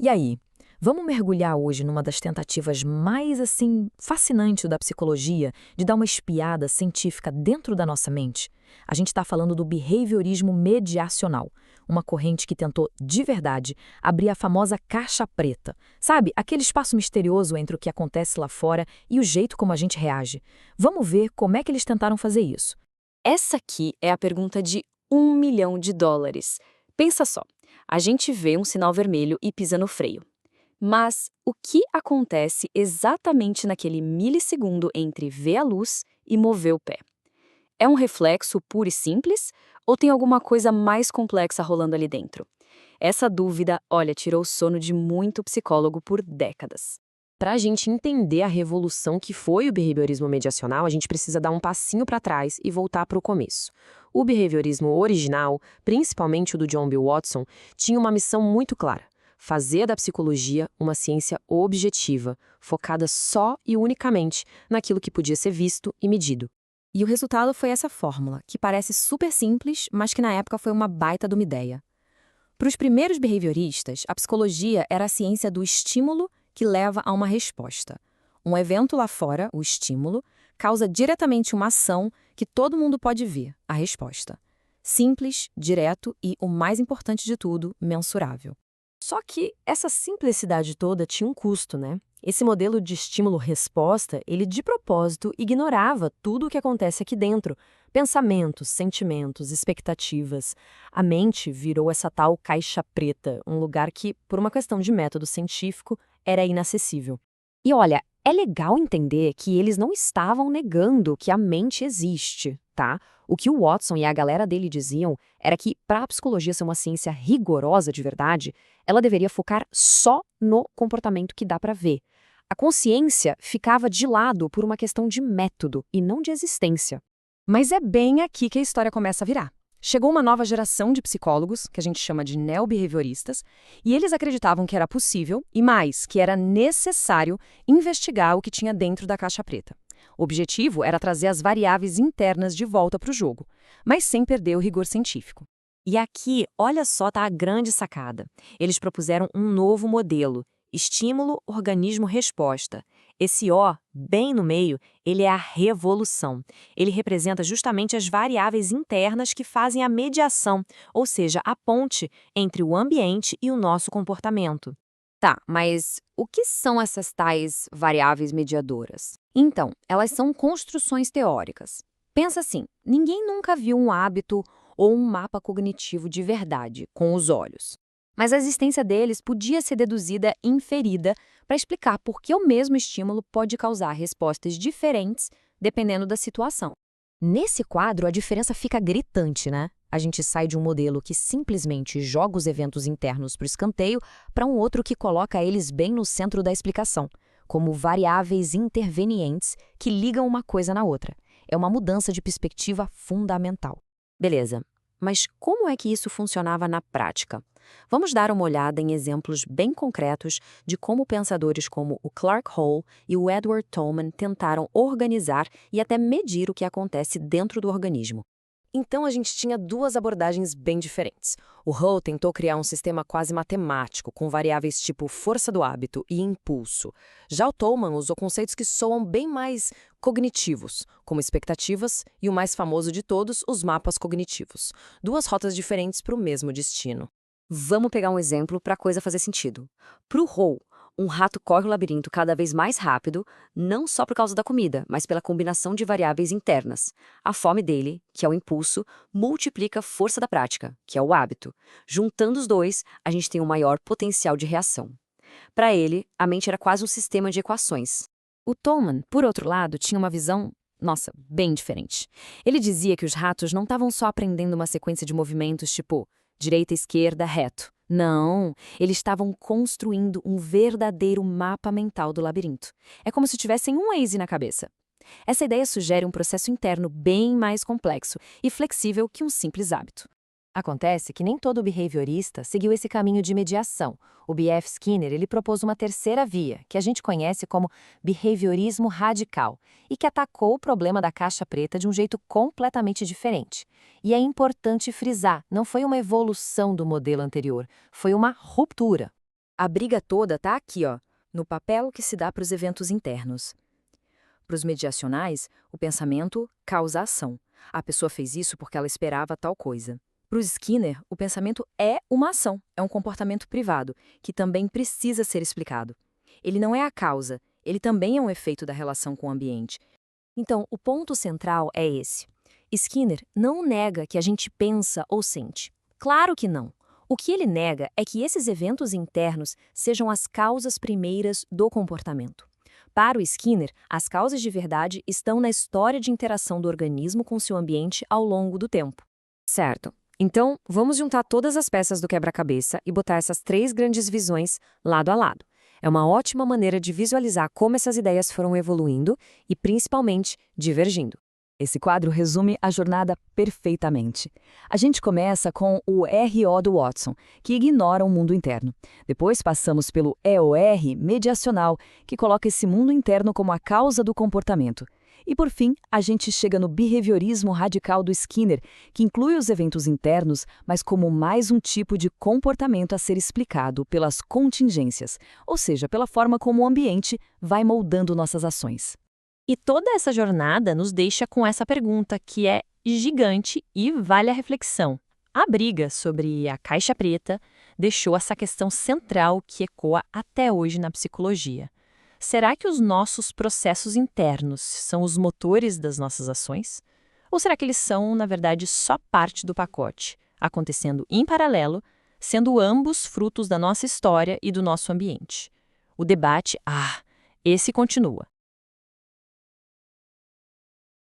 E aí, vamos mergulhar hoje numa das tentativas mais, fascinantes da psicologia de dar uma espiada científica dentro da nossa mente? A gente está falando do behaviorismo mediacional, uma corrente que tentou, de verdade, abrir a famosa caixa preta. Sabe, aquele espaço misterioso entre o que acontece lá fora e o jeito como a gente reage. Vamos ver como é que eles tentaram fazer isso. Essa aqui é a pergunta de US$ 1 milhão. Pensa só, a gente vê um sinal vermelho e pisa no freio. Mas o que acontece exatamente naquele milissegundo entre ver a luz e mover o pé? É um reflexo puro e simples ou tem alguma coisa mais complexa rolando ali dentro? Essa dúvida, olha, tirou o sono de muito psicólogo por décadas. Para a gente entender a revolução que foi o behaviorismo mediacional, a gente precisa dar um passinho para trás e voltar para o começo. O behaviorismo original, principalmente o do John Bill Watson, tinha uma missão muito clara: fazer da psicologia uma ciência objetiva, focada só e unicamente naquilo que podia ser visto e medido. E o resultado foi essa fórmula, que parece super simples, mas que na época foi uma baita de uma ideia. Para os primeiros behavioristas, a psicologia era a ciência do estímulo que leva a uma resposta. Um evento lá fora, o estímulo, causa diretamente uma ação que todo mundo pode ver, a resposta. Simples, direto e, o mais importante de tudo, mensurável. Só que essa simplicidade toda tinha um custo, né? Esse modelo de estímulo-resposta, ele de propósito ignorava tudo o que acontece aqui dentro. Pensamentos, sentimentos, expectativas. A mente virou essa tal caixa preta, um lugar que, por uma questão de método científico, era inacessível. E olha, é legal entender que eles não estavam negando que a mente existe, tá? O que o Watson e a galera dele diziam era que, para a psicologia ser uma ciência rigorosa de verdade, ela deveria focar só no comportamento que dá para ver. A consciência ficava de lado por uma questão de método e não de existência. Mas é bem aqui que a história começa a virar. Chegou uma nova geração de psicólogos, que a gente chama de neobehavioristas, e eles acreditavam que era possível, e mais, que era necessário, investigar o que tinha dentro da caixa preta. O objetivo era trazer as variáveis internas de volta para o jogo, mas sem perder o rigor científico. E aqui, olha só, tá a grande sacada. Eles propuseram um novo modelo: estímulo, organismo, resposta. Esse O, bem no meio, ele é a revolução. Ele representa justamente as variáveis internas que fazem a mediação, ou seja, a ponte entre o ambiente e o nosso comportamento. Tá, mas o que são essas tais variáveis mediadoras? Então, elas são construções teóricas. Pensa assim, ninguém nunca viu um hábito ou um mapa cognitivo de verdade, com os olhos. Mas a existência deles podia ser deduzida e inferida para explicar por que o mesmo estímulo pode causar respostas diferentes dependendo da situação. Nesse quadro, a diferença fica gritante, né? A gente sai de um modelo que simplesmente joga os eventos internos para o escanteio para um outro que coloca eles bem no centro da explicação, como variáveis intervenientes que ligam uma coisa na outra. É uma mudança de perspectiva fundamental. Beleza, mas como é que isso funcionava na prática? Vamos dar uma olhada em exemplos bem concretos de como pensadores como o Clark Hall e o Edward Tolman tentaram organizar e até medir o que acontece dentro do organismo. Então a gente tinha duas abordagens bem diferentes. O Hall tentou criar um sistema quase matemático, com variáveis tipo força do hábito e impulso. Já o Tolman usou conceitos que soam bem mais cognitivos, como expectativas e o mais famoso de todos, os mapas cognitivos. Duas rotas diferentes para o mesmo destino. Vamos pegar um exemplo para a coisa fazer sentido. Para o Hall, um rato corre o labirinto cada vez mais rápido, não só por causa da comida, mas pela combinação de variáveis internas. A fome dele, que é o impulso, multiplica a força da prática, que é o hábito. Juntando os dois, a gente tem um maior potencial de reação. Para ele, a mente era quase um sistema de equações. O Tolman, por outro lado, tinha uma visão, bem diferente. Ele dizia que os ratos não estavam só aprendendo uma sequência de movimentos tipo direita, esquerda, reto. Não, eles estavam construindo um verdadeiro mapa mental do labirinto. É como se tivessem um Waze na cabeça. Essa ideia sugere um processo interno bem mais complexo e flexível que um simples hábito. Acontece que nem todo behaviorista seguiu esse caminho de mediação. O B.F. Skinner ele propôs uma terceira via, que a gente conhece como behaviorismo radical, e que atacou o problema da caixa preta de um jeito completamente diferente. E é importante frisar, não foi uma evolução do modelo anterior, foi uma ruptura. A briga toda está aqui, ó, no papel que se dá para os eventos internos. Para os mediacionais, o pensamento causa ação. A pessoa fez isso porque ela esperava tal coisa. Para o Skinner, o pensamento é uma ação, é um comportamento privado, que também precisa ser explicado. Ele não é a causa, ele também é um efeito da relação com o ambiente. Então, o ponto central é esse. Skinner não nega que a gente pensa ou sente. Claro que não. O que ele nega é que esses eventos internos sejam as causas primeiras do comportamento. Para o Skinner, as causas de verdade estão na história de interação do organismo com seu ambiente ao longo do tempo. Certo. Então, vamos juntar todas as peças do quebra-cabeça e botar essas 3 grandes visões lado a lado. É uma ótima maneira de visualizar como essas ideias foram evoluindo e, principalmente, divergindo. Esse quadro resume a jornada perfeitamente. A gente começa com o RO do Watson, que ignora o mundo interno. Depois passamos pelo EOR mediacional, que coloca esse mundo interno como a causa do comportamento. E por fim, a gente chega no behaviorismo radical do Skinner, que inclui os eventos internos, mas como mais um tipo de comportamento a ser explicado pelas contingências, ou seja, pela forma como o ambiente vai moldando nossas ações. E toda essa jornada nos deixa com essa pergunta, que é gigante e vale a reflexão. A briga sobre a caixa preta deixou essa questão central que ecoa até hoje na psicologia. Será que os nossos processos internos são os motores das nossas ações? Ou será que eles são, na verdade, só parte do pacote, acontecendo em paralelo, sendo ambos frutos da nossa história e do nosso ambiente? O debate, esse continua.